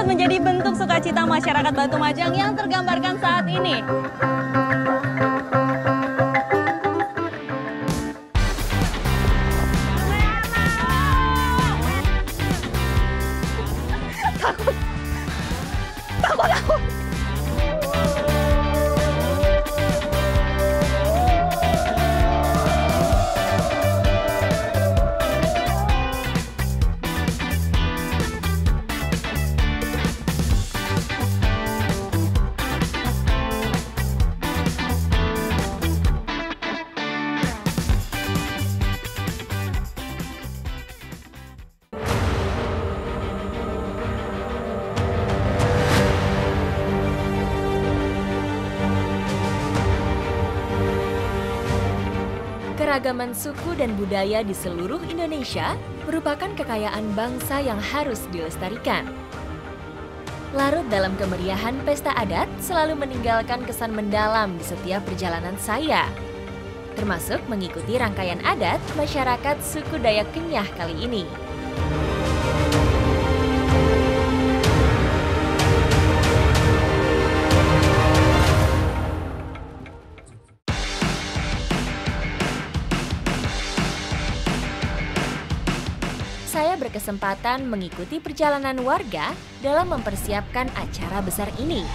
dapat menjadi bentuk sukacita masyarakat Batu Majang yang tergambarkan saat ini. Takut. Keragaman suku dan budaya di seluruh Indonesia merupakan kekayaan bangsa yang harus dilestarikan. Larut dalam kemeriahan pesta adat selalu meninggalkan kesan mendalam di setiap perjalanan saya. Termasuk mengikuti rangkaian adat masyarakat suku Dayak Kenyah kali ini. Saya berkesempatan mengikuti perjalanan warga dalam mempersiapkan acara besar ini.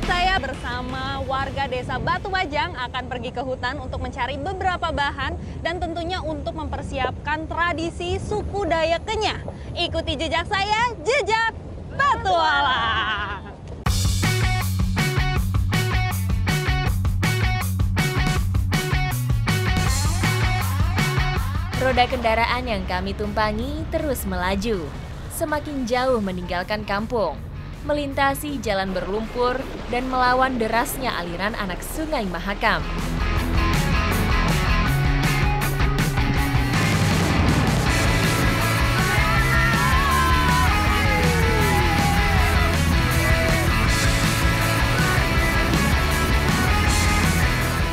Saya bersama warga desa Batu Majang akan pergi ke hutan untuk mencari beberapa bahan dan tentunya untuk mempersiapkan tradisi suku Dayak Kenyah. Ikuti jejak saya, jejak Batualang. Roda kendaraan yang kami tumpangi terus melaju, semakin jauh meninggalkan kampung, melintasi jalan berlumpur, dan melawan derasnya aliran anak Sungai Mahakam.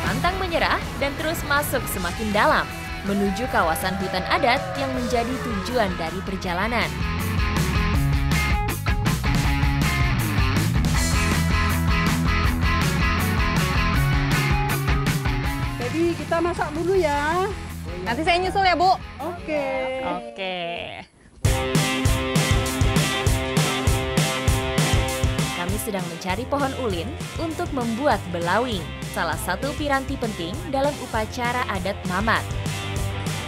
Pantang menyerah dan terus masuk semakin dalam, menuju kawasan hutan adat yang menjadi tujuan dari perjalanan. Jadi kita masak dulu ya. Nanti saya nyusul ya, Bu. Oke. Oke. Kami sedang mencari pohon ulin untuk membuat belawing, salah satu piranti penting dalam upacara adat Mamat.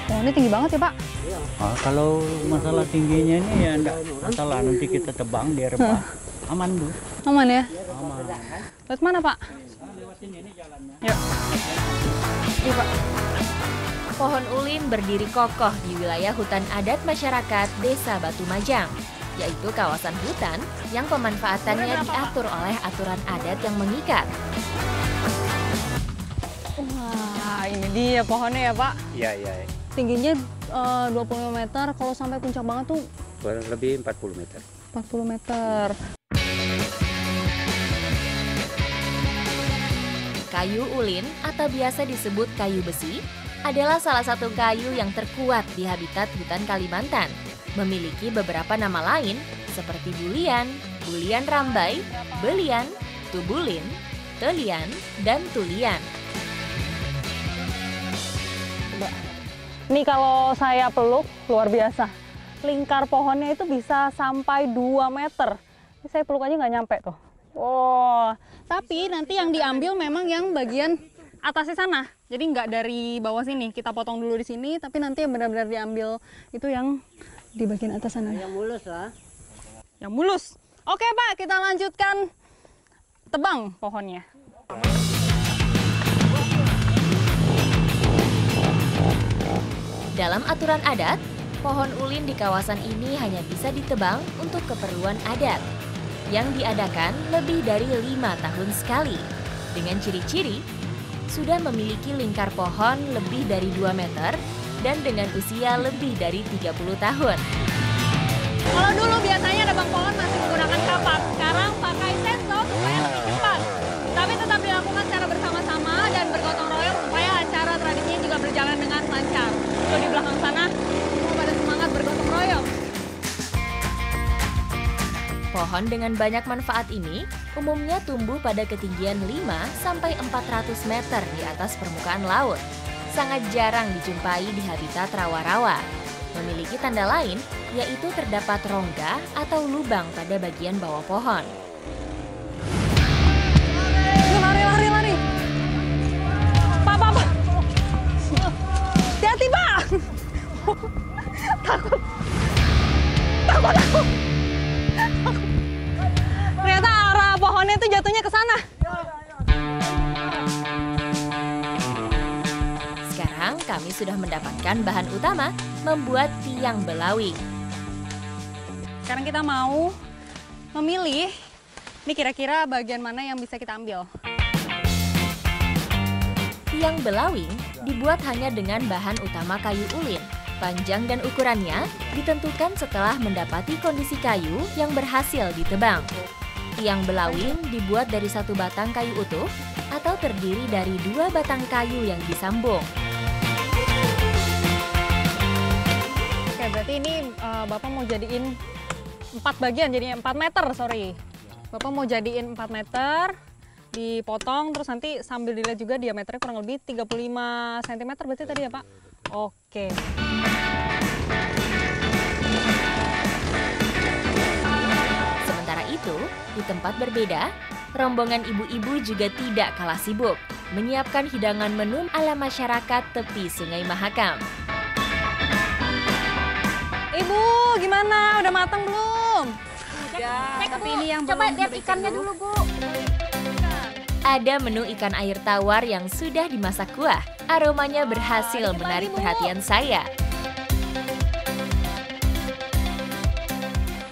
Oh, ini tinggi banget ya, Pak? Kalau masalah tingginya ini ya enggak masalah, nanti kita tebang dia rebah. Aman, Bu. Aman ya? Aman. Lewat mana, Pak? Lewat sini ini jalannya. Yuk. Iya, Pak. Pohon ulin berdiri kokoh di wilayah hutan adat masyarakat Desa Batu Majang, yaitu kawasan hutan yang pemanfaatannya diatur oleh aturan adat yang mengikat. Wah, ini dia pohonnya ya, Pak? Iya. Tingginya 25 meter, kalau sampai puncak banget tuh Kurang lebih 40 meter. 40 meter. Kayu ulin atau biasa disebut kayu besi adalah salah satu kayu yang terkuat di habitat hutan Kalimantan. Memiliki beberapa nama lain seperti bulian, bulian rambai, belian, tubulin, telian, dan tulian. Ini kalau saya peluk, luar biasa. Lingkar pohonnya itu bisa sampai 2 meter. Ini saya peluk aja nggak nyampe tuh. Wow, tapi nanti yang diambil memang yang bagian atasnya sana. Jadi nggak dari bawah sini, kita potong dulu di sini, tapi nanti yang benar-benar diambil itu yang di bagian atas sana. Yang mulus lah. Yang mulus. Oke Pak, kita lanjutkan tebang pohonnya. Dalam aturan adat, pohon ulin di kawasan ini hanya bisa ditebang untuk keperluan adat yang diadakan lebih dari 5 tahun sekali. Dengan ciri-ciri, sudah memiliki lingkar pohon lebih dari 2 meter dan dengan usia lebih dari 30 tahun. Kalau dulu biasanya nebang pohon masih menggunakan kapak, sekarang pakai sensor supaya lebih cepat. Tapi tetap dilakukan secara bersama-sama dan bergotong royong supaya acara tradisinya juga berjalan dengan lancar. Tuh di belakang sana, semua pada semangat bergotong royong. Pohon dengan banyak manfaat ini umumnya tumbuh pada ketinggian 5-400 meter di atas permukaan laut. Sangat jarang dijumpai di habitat rawa-rawa. Memiliki tanda lain, yaitu terdapat rongga atau lubang pada bagian bawah pohon. Lari. Pak. Hati-hati, Pak. Takut. Ternyata arah pohonnya itu jatuhnya ke sana. Sekarang kami sudah mendapatkan bahan utama membuat tiang belawing. Sekarang kita mau memilih, ini kira-kira bagian mana yang bisa kita ambil. Tiang belawing dibuat hanya dengan bahan utama kayu ulin. Panjang dan ukurannya ditentukan setelah mendapati kondisi kayu yang berhasil ditebang. Tiang belawing dibuat dari satu batang kayu utuh atau terdiri dari 2 batang kayu yang disambung. Oke, berarti ini Bapak mau jadiin 4 bagian, jadinya 4 meter, sorry. Bapak mau jadiin 4 meter, dipotong, terus nanti sambil dilihat juga diameternya kurang lebih 35 cm berarti tadi ya Pak? Oke. Sementara itu, di tempat berbeda, rombongan ibu-ibu juga tidak kalah sibuk menyiapkan hidangan menu ala masyarakat tepi Sungai Mahakam. Ibu, gimana? Udah matang belum? Tapi ini yang Coba belum lihat berisi ikannya dulu. dulu, Bu. Ada menu ikan air tawar yang sudah dimasak kuah. Aromanya berhasil menarik perhatian saya.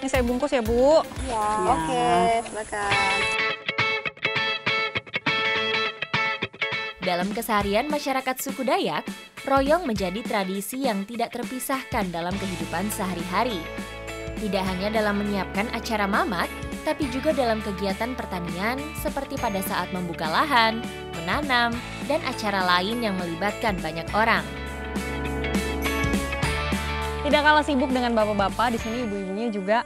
Ini saya bungkus ya, Bu. Ya, oke, silakan. Dalam keseharian masyarakat suku Dayak, royong menjadi tradisi yang tidak terpisahkan dalam kehidupan sehari-hari. Tidak hanya dalam menyiapkan acara mamak, tapi juga dalam kegiatan pertanian seperti pada saat membuka lahan, menanam, dan acara lain yang melibatkan banyak orang. Tidak kalah sibuk dengan bapak-bapak, di sini ibu-ibunya juga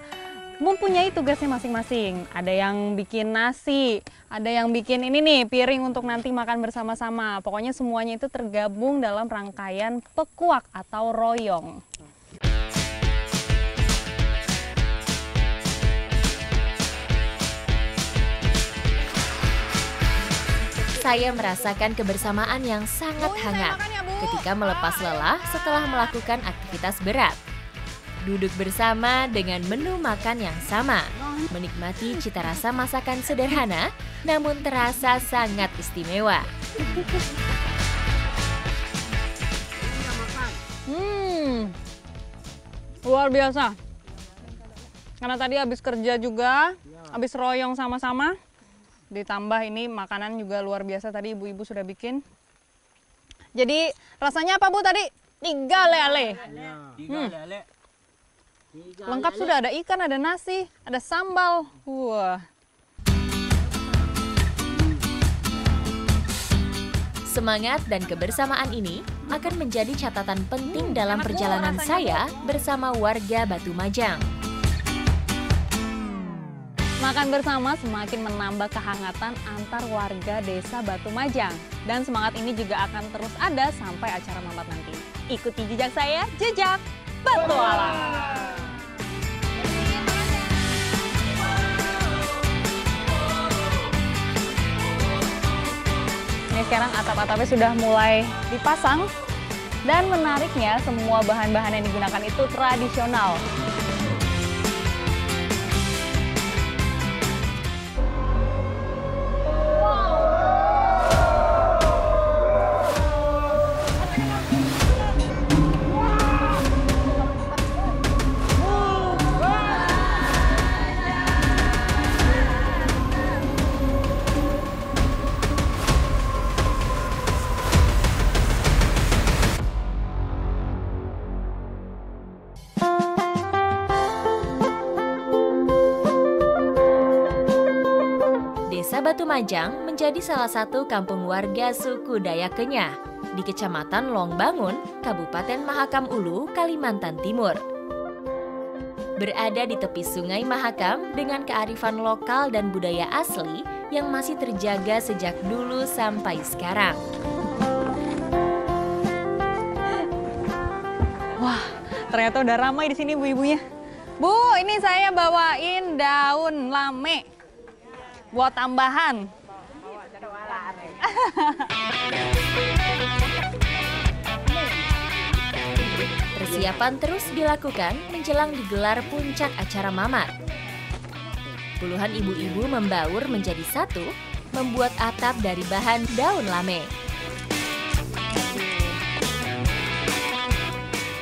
mempunyai tugasnya masing-masing. Ada yang bikin nasi, ada yang bikin ini nih, piring untuk nanti makan bersama-sama. Pokoknya semuanya itu tergabung dalam rangkaian pekuak atau royong. Saya merasakan kebersamaan yang sangat hangat ketika melepas lelah setelah melakukan aktivitas berat. Duduk bersama dengan menu makan yang sama, menikmati cita rasa masakan sederhana, namun terasa sangat istimewa. Luar biasa. Karena tadi habis kerja juga, habis royong sama-sama, ditambah ini makanan juga luar biasa tadi ibu-ibu sudah bikin. Jadi rasanya apa Bu tadi? 3 lele. Lengkap sudah, ada ikan, ada nasi, ada sambal. Wah. Semangat dan kebersamaan ini akan menjadi catatan penting dalam perjalanan saya bersama warga Batu Majang. Makan bersama semakin menambah kehangatan antar warga desa Batu Majang. Dan semangat ini juga akan terus ada sampai acara mamat nanti. Ikuti jejak saya, jejak petualang. Ini sekarang atap-atapnya sudah mulai dipasang. Dan menariknya semua bahan-bahan yang digunakan itu tradisional. Desa Batu Majang menjadi salah satu kampung warga suku Dayak Kenyah di Kecamatan Longbangun, Kabupaten Mahakam Ulu, Kalimantan Timur. berada di tepi Sungai Mahakam dengan kearifan lokal dan budaya asli yang masih terjaga sejak dulu sampai sekarang. Wah, ternyata udah ramai di sini ibu-ibunya. Bu, ini saya bawain daun lame buat tambahan. Persiapan terus dilakukan menjelang digelar puncak acara Mamat. Puluhan ibu-ibu membaur menjadi satu, membuat atap dari bahan daun lame.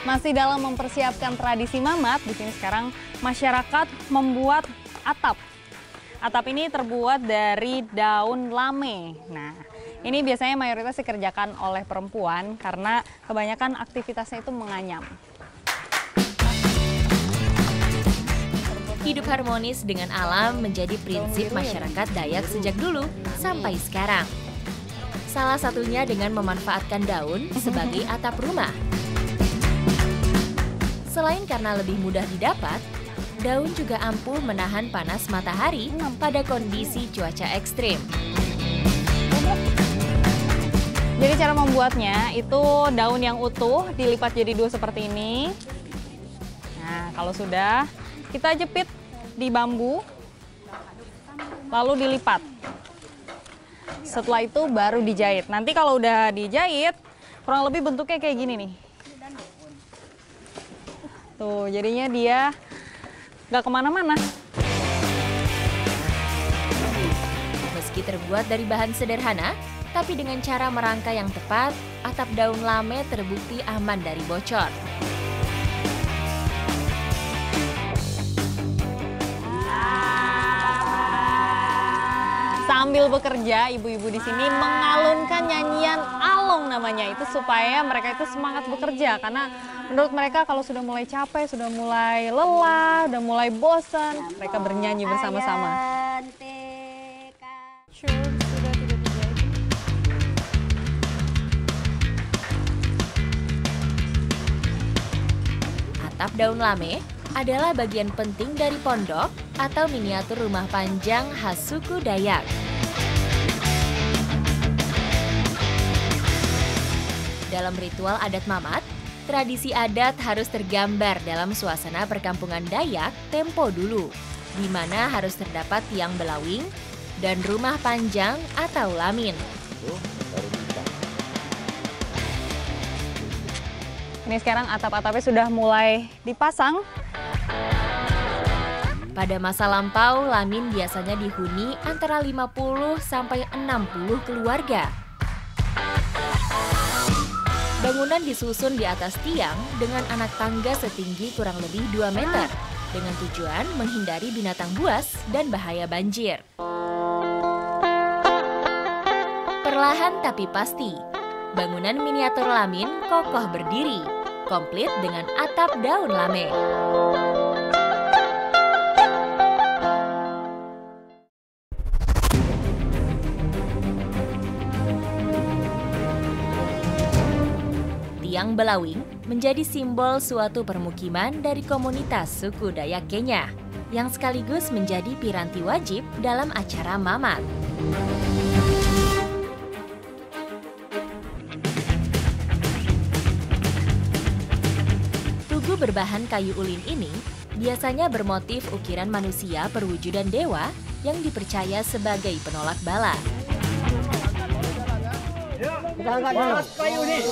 Masih dalam mempersiapkan tradisi Mamat, di sini sekarang masyarakat membuat atap. Atap ini terbuat dari daun lame. Nah, ini biasanya mayoritas dikerjakan oleh perempuan karena kebanyakan aktivitasnya itu menganyam. Hidup harmonis dengan alam menjadi prinsip masyarakat Dayak sejak dulu sampai sekarang. Salah satunya dengan memanfaatkan daun sebagai atap rumah. Selain karena lebih mudah didapat, daun juga ampuh menahan panas matahari pada kondisi cuaca ekstrim. Jadi cara membuatnya itu daun yang utuh dilipat jadi dua seperti ini. Nah, kalau sudah kita jepit di bambu, lalu dilipat. Setelah itu baru dijahit. Nanti kalau udah dijahit, kurang lebih bentuknya kayak gini nih. Tuh, jadinya dia nggak kemana-mana. Meski terbuat dari bahan sederhana, tapi dengan cara merangkai yang tepat, atap daun lame terbukti aman dari bocor. Sambil bekerja, ibu-ibu di sini mengalunkan nyanyian along namanya. Itu supaya mereka itu semangat bekerja. Karena menurut mereka kalau sudah mulai capek, sudah mulai lelah, sudah mulai bosan, mereka bernyanyi bersama-sama. Atap daun lame adalah bagian penting dari pondok atau miniatur rumah panjang khas suku Dayak. Dalam ritual adat Mamat, tradisi adat harus tergambar dalam suasana perkampungan Dayak tempo dulu, di mana harus terdapat tiang belawing dan rumah panjang atau lamin. Ini sekarang atap-atapnya sudah mulai dipasang. Pada masa lampau, lamin biasanya dihuni antara 50 sampai 60 keluarga. Bangunan disusun di atas tiang dengan anak tangga setinggi kurang lebih 2 meter, dengan tujuan menghindari binatang buas dan bahaya banjir. Perlahan tapi pasti, bangunan miniatur lamin kokoh berdiri, komplit dengan atap daun lame. Tiang belawing menjadi simbol suatu permukiman dari komunitas suku Dayak Kenya, yang sekaligus menjadi piranti wajib dalam acara Mamat. Tugu berbahan kayu ulin ini biasanya bermotif ukiran manusia perwujudan dewa yang dipercaya sebagai penolak bala. Kayu nih.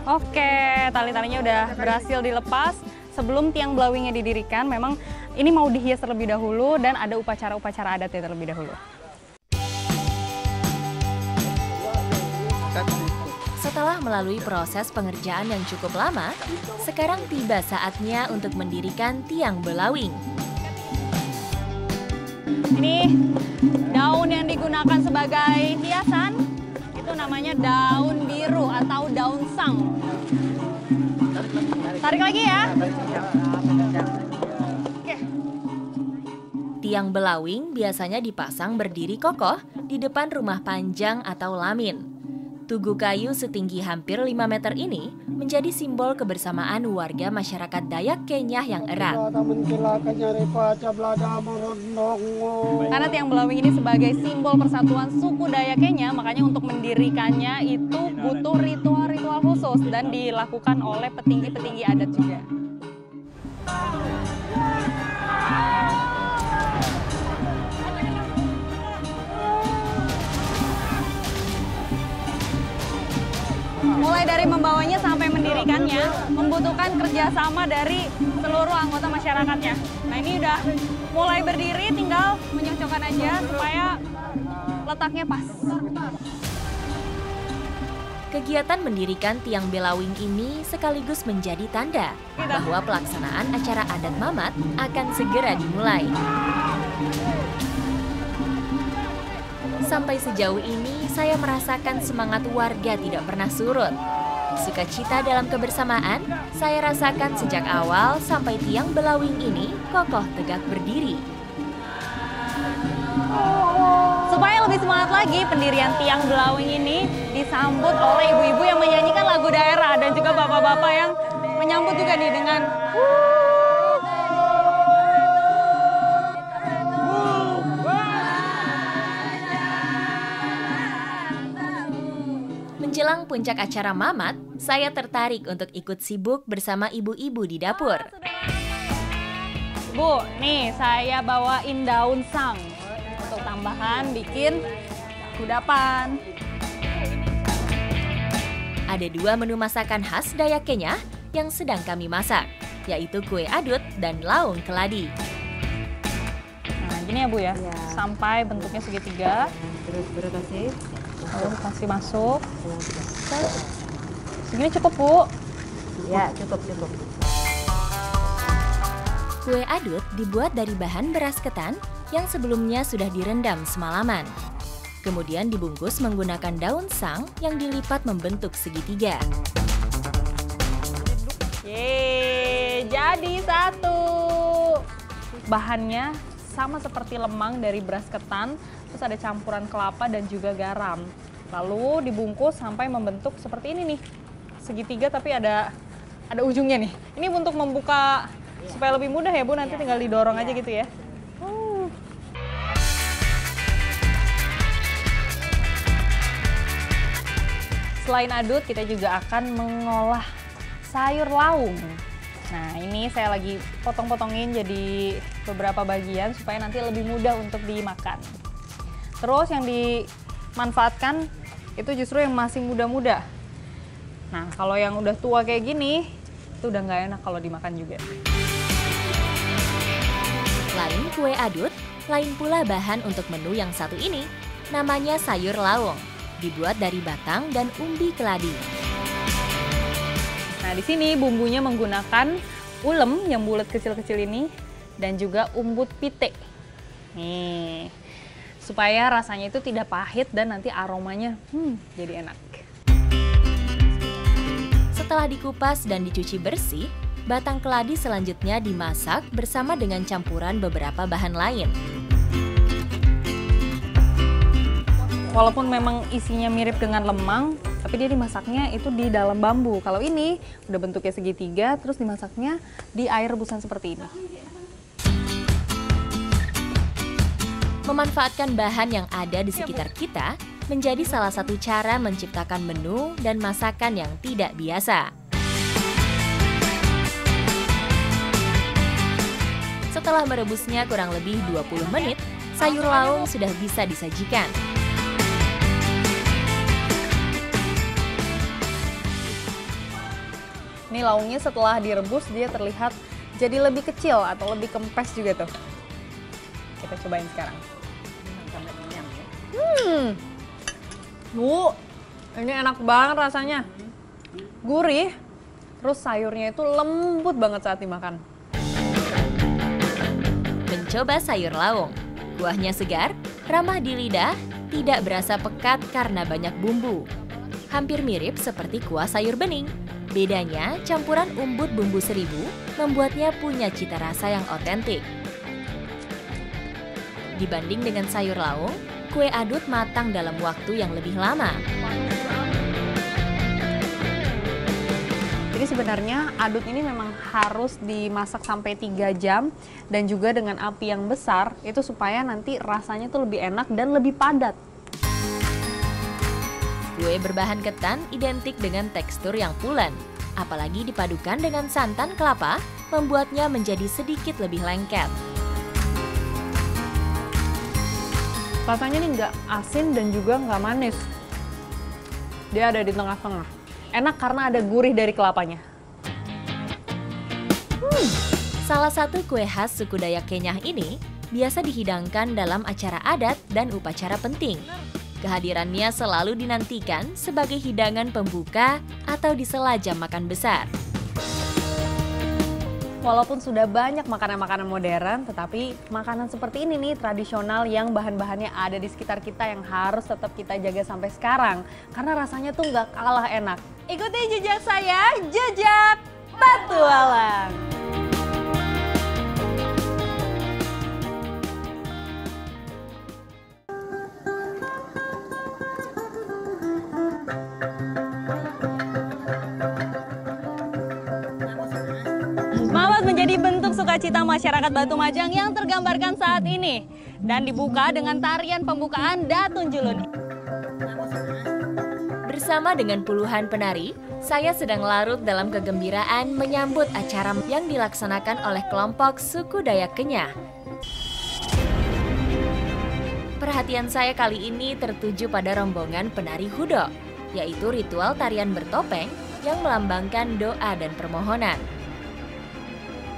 Oke, tali-talinya udah berhasil dilepas. Sebelum tiang belawingnya didirikan, memang ini mau dihias terlebih dahulu dan ada upacara-upacara adatnya terlebih dahulu. Setelah melalui proses pengerjaan yang cukup lama, sekarang tiba saatnya untuk mendirikan tiang belawing. Ini daun yang digunakan sebagai hiasan, itu namanya namanya daun biru atau daun sang. Tarik lagi ya. Oke. Tiang belawing biasanya dipasang berdiri kokoh di depan rumah panjang atau lamin. Tugu kayu setinggi hampir 5 meter ini menjadi simbol kebersamaan warga masyarakat Dayak Kenyah yang erat. Karena tiang belawing ini sebagai simbol persatuan suku Dayak Kenyah, makanya untuk mendirikannya itu butuh ritual-ritual khusus dan dilakukan oleh petinggi-petinggi adat juga. Mulai dari membawanya sampai mendirikannya membutuhkan kerjasama dari seluruh anggota masyarakatnya. Nah ini udah mulai berdiri, tinggal menyocokkan aja supaya letaknya pas. Kegiatan mendirikan tiang belawing ini sekaligus menjadi tanda bahwa pelaksanaan acara adat Mamat akan segera dimulai. Sampai sejauh ini, saya merasakan semangat warga tidak pernah surut. Sukacita dalam kebersamaan, saya rasakan sejak awal sampai tiang belawing ini kokoh tegak berdiri. Supaya lebih semangat lagi, pendirian tiang belawing ini disambut oleh ibu-ibu yang menyanyikan lagu daerah dan juga bapak-bapak yang menyambut juga nih dengan Menjelang puncak acara Mamat, saya tertarik untuk ikut sibuk bersama ibu-ibu di dapur. Bu, nih saya bawain daun sang untuk tambahan bikin kudapan. Ada 2 menu masakan khas Dayak Kenyah yang sedang kami masak, yaitu kue adut dan laung keladi. Nah, gini ya Bu ya, sampai bentuknya segitiga. Terus berkasih. Lalu kasih masuk. Segini cukup Bu? Ya, cukup. Kue adut dibuat dari bahan beras ketan yang sebelumnya sudah direndam semalaman. Kemudian dibungkus menggunakan daun sang yang dilipat membentuk segitiga. Yeay, jadi satu. Bahannya sama seperti lemang dari beras ketan, terus ada campuran kelapa dan juga garam. Lalu dibungkus sampai membentuk seperti ini nih, segitiga tapi ada ujungnya nih. Ini untuk membuka supaya lebih mudah ya Bu, nanti tinggal didorong aja gitu ya. Selain adut, kita juga akan mengolah sayur laung. Nah, ini saya lagi potong-potongin jadi beberapa bagian supaya nanti lebih mudah untuk dimakan. Terus yang dimanfaatkan itu justru yang masih muda-muda. Nah, kalau yang udah tua kayak gini, itu udah nggak enak kalau dimakan juga. Lain kue adut, lain pula bahan untuk menu yang satu ini. Namanya sayur laung, dibuat dari batang dan umbi keladi. Nah, di sini bumbunya menggunakan ulem yang bulat kecil-kecil ini dan juga umbut pite. Nih, supaya rasanya itu tidak pahit dan nanti aromanya jadi enak. Setelah dikupas dan dicuci bersih, batang keladi selanjutnya dimasak bersama dengan campuran beberapa bahan lain. Walaupun memang isinya mirip dengan lemang, tapi dia dimasaknya itu di dalam bambu. Kalau ini udah bentuknya segitiga, terus dimasaknya di air rebusan seperti ini. Memanfaatkan bahan yang ada di sekitar kita menjadi salah satu cara menciptakan menu dan masakan yang tidak biasa. Setelah merebusnya kurang lebih 20 menit, sayur laung sudah bisa disajikan. Ini laungnya setelah direbus dia terlihat jadi lebih kecil atau lebih kempes juga tuh. Kita cobain sekarang. Bu, ini enak banget rasanya. Gurih, terus sayurnya itu lembut banget saat dimakan. Mencoba sayur laung, kuahnya segar, ramah di lidah, tidak berasa pekat karena banyak bumbu. Hampir mirip seperti kuah sayur bening. Bedanya, campuran umbut bumbu seribu membuatnya punya cita rasa yang otentik. Dibanding dengan sayur laung, kue adut matang dalam waktu yang lebih lama. Jadi sebenarnya adut ini memang harus dimasak sampai 3 jam dan juga dengan api yang besar itu supaya nanti rasanya tuh lebih enak dan lebih padat. Kue berbahan ketan identik dengan tekstur yang pulen. Apalagi dipadukan dengan santan kelapa, membuatnya menjadi sedikit lebih lengket. Rasanya nih nggak asin dan juga nggak manis. Dia ada di tengah-tengah. Enak karena ada gurih dari kelapanya. Salah satu kue khas suku Dayak Kenyah ini biasa dihidangkan dalam acara adat dan upacara penting. Kehadirannya selalu dinantikan sebagai hidangan pembuka atau di sela jam makan besar. Walaupun sudah banyak makanan-makanan modern, tetapi makanan seperti ini nih tradisional yang bahan-bahannya ada di sekitar kita yang harus tetap kita jaga sampai sekarang. Karena rasanya tuh nggak kalah enak. Ikuti jejak saya, jejak Petualang. Menjadi bentuk sukacita masyarakat Batu Majang yang tergambarkan saat ini dan dibuka dengan tarian pembukaan Datun Julun. Bersama dengan puluhan penari, saya sedang larut dalam kegembiraan menyambut acara yang dilaksanakan oleh kelompok suku Dayak Kenyah. Perhatian saya kali ini tertuju pada rombongan penari Hudo, yaitu ritual tarian bertopeng yang melambangkan doa dan permohonan.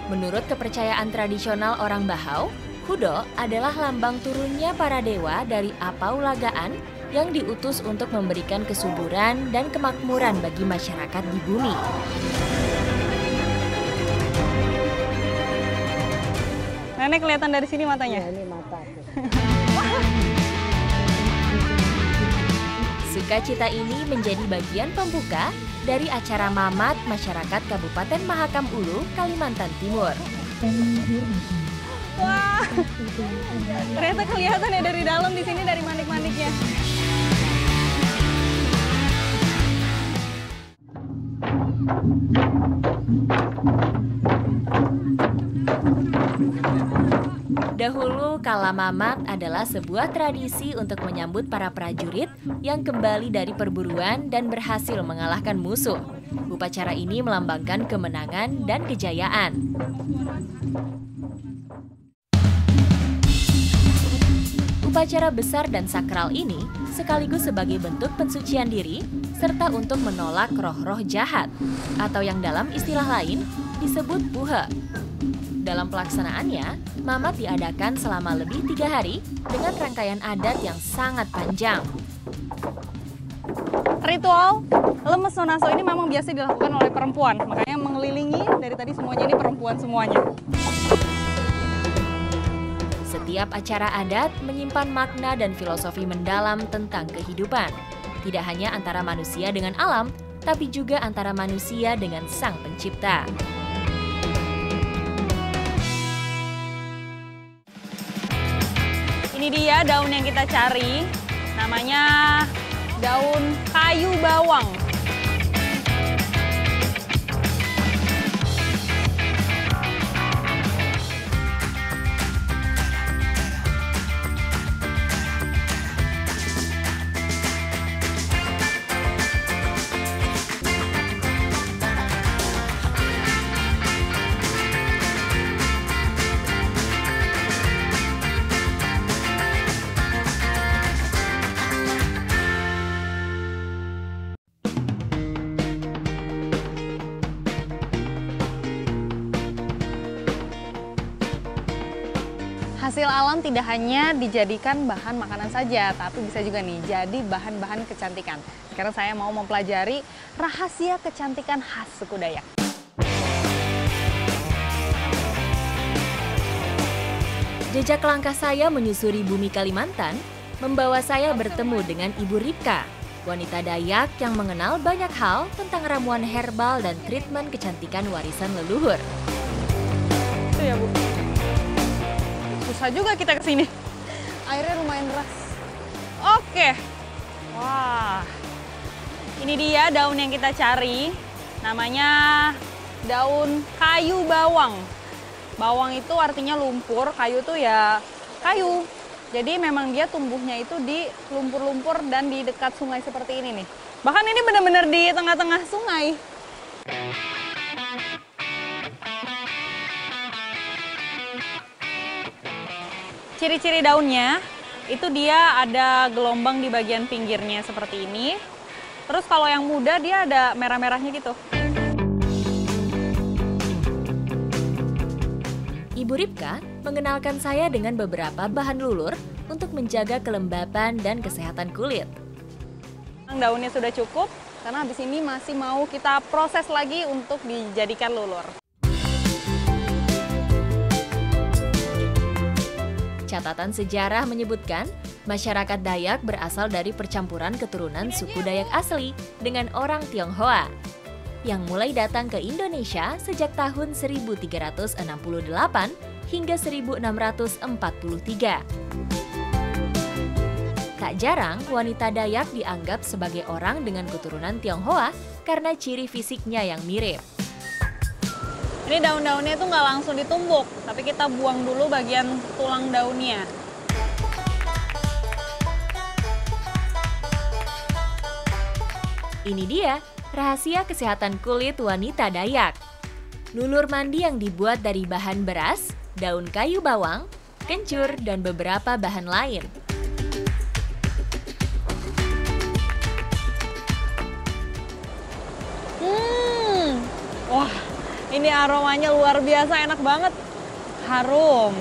Menurut kepercayaan tradisional orang Bahau, Hudo adalah lambang turunnya para dewa dari Apau Lagaan yang diutus untuk memberikan kesuburan dan kemakmuran bagi masyarakat di bumi. Nenek kelihatan dari sini matanya? Ya, ini mata. Sukacita ini menjadi bagian pembuka dari acara Mamat Masyarakat Kabupaten Mahakam Ulu, Kalimantan Timur. Wah, ternyata kelihatan ya dari dalam di sini dari manik-maniknya. Dahulu kala Mamat adalah sebuah tradisi untuk menyambut para prajurit yang kembali dari perburuan dan berhasil mengalahkan musuh. Upacara ini melambangkan kemenangan dan kejayaan. Upacara besar dan sakral ini sekaligus sebagai bentuk pensucian diri serta untuk menolak roh-roh jahat atau yang dalam istilah lain disebut puhe. Dalam pelaksanaannya, Mamat diadakan selama lebih 3 hari dengan rangkaian adat yang sangat panjang. Ritual lemes nonaso ini memang biasa dilakukan oleh perempuan, makanya mengelilingi dari tadi semuanya ini perempuan semuanya. Setiap acara adat menyimpan makna dan filosofi mendalam tentang kehidupan. Tidak hanya antara manusia dengan alam, tapi juga antara manusia dengan Sang Pencipta. Ini dia daun yang kita cari, namanya daun kayu bawang. Hasil alam tidak hanya dijadikan bahan makanan saja, tapi bisa juga nih jadi bahan-bahan kecantikan. Sekarang saya mau mempelajari rahasia kecantikan khas suku Dayak. Jejak langkah saya menyusuri bumi Kalimantan membawa saya bertemu dengan Ibu Ripka, Wanita Dayak yang mengenal banyak hal tentang ramuan herbal dan treatment kecantikan warisan leluhur. Itu ya, Bu. Susah juga kita kesini. Airnya lumayan deras. Oke. Wah. Ini dia daun yang kita cari. Namanya daun kayu bawang. Bawang itu artinya lumpur, kayu tuh ya kayu. Jadi memang dia tumbuhnya itu di lumpur-lumpur dan di dekat sungai seperti ini nih. Bahkan ini benar-benar di tengah-tengah sungai. Ciri-ciri daunnya itu dia ada gelombang di bagian pinggirnya seperti ini. Terus kalau yang muda dia ada merah-merahnya gitu. Ibu Ripka mengenalkan saya dengan beberapa bahan lulur untuk menjaga kelembapan dan kesehatan kulit. Daunnya sudah cukup, karena habis ini masih mau kita proses lagi untuk dijadikan lulur. Catatan sejarah menyebutkan, masyarakat Dayak berasal dari percampuran keturunan suku Dayak asli dengan orang Tionghoa yang mulai datang ke Indonesia sejak tahun 1368 hingga 1643. Tak jarang, wanita Dayak dianggap sebagai orang dengan keturunan Tionghoa karena ciri fisiknya yang mirip. Ini daun-daunnya itu nggak langsung ditumbuk, tapi kita buang dulu bagian tulang daunnya. Ini dia rahasia kesehatan kulit wanita Dayak. Lulur mandi yang dibuat dari bahan beras, daun kayu bawang, kencur, dan beberapa bahan lain. Wah, ini aromanya luar biasa enak banget. Harum.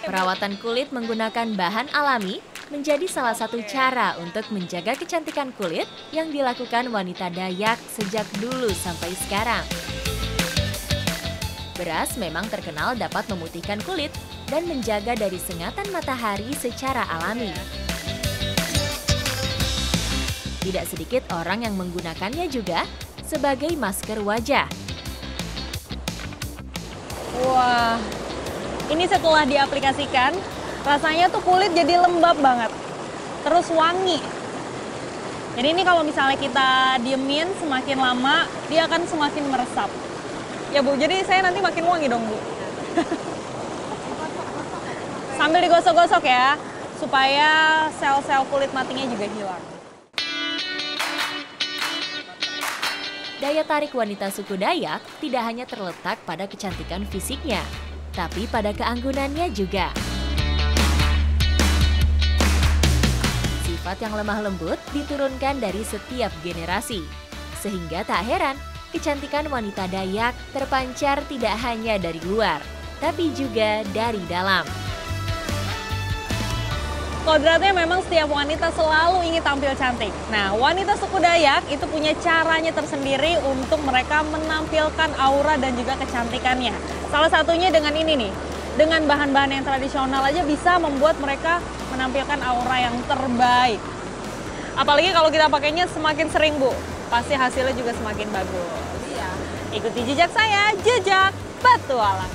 Perawatan kulit menggunakan bahan alami menjadi salah satu cara untuk menjaga kecantikan kulit yang dilakukan wanita Dayak sejak dulu sampai sekarang. Beras memang terkenal dapat memutihkan kulit dan menjaga dari sengatan matahari secara alami. Tidak sedikit orang yang menggunakannya juga sebagai masker wajah. Wah, ini setelah diaplikasikan, rasanya tuh kulit jadi lembab banget, terus wangi. Jadi ini kalau misalnya kita diemin semakin lama, dia akan semakin meresap. Ya Bu, jadi saya nanti makin wangi dong Bu. Sambil digosok-gosok ya, supaya sel-sel kulit matinya juga hilang. Daya tarik wanita suku Dayak tidak hanya terletak pada kecantikan fisiknya, tapi pada keanggunannya juga. Sifat yang lemah lembut diturunkan dari setiap generasi. Sehingga tak heran, kecantikan wanita Dayak terpancar tidak hanya dari luar, tapi juga dari dalam. Kodratnya memang setiap wanita selalu ingin tampil cantik. Nah, wanita suku Dayak itu punya caranya tersendiri untuk mereka menampilkan aura dan juga kecantikannya. Salah satunya dengan ini nih, dengan bahan-bahan yang tradisional aja bisa membuat mereka menampilkan aura yang terbaik. Apalagi kalau kita pakainya semakin sering Bu, pasti hasilnya juga semakin bagus. Ikuti jejak saya, Jejak Petualang.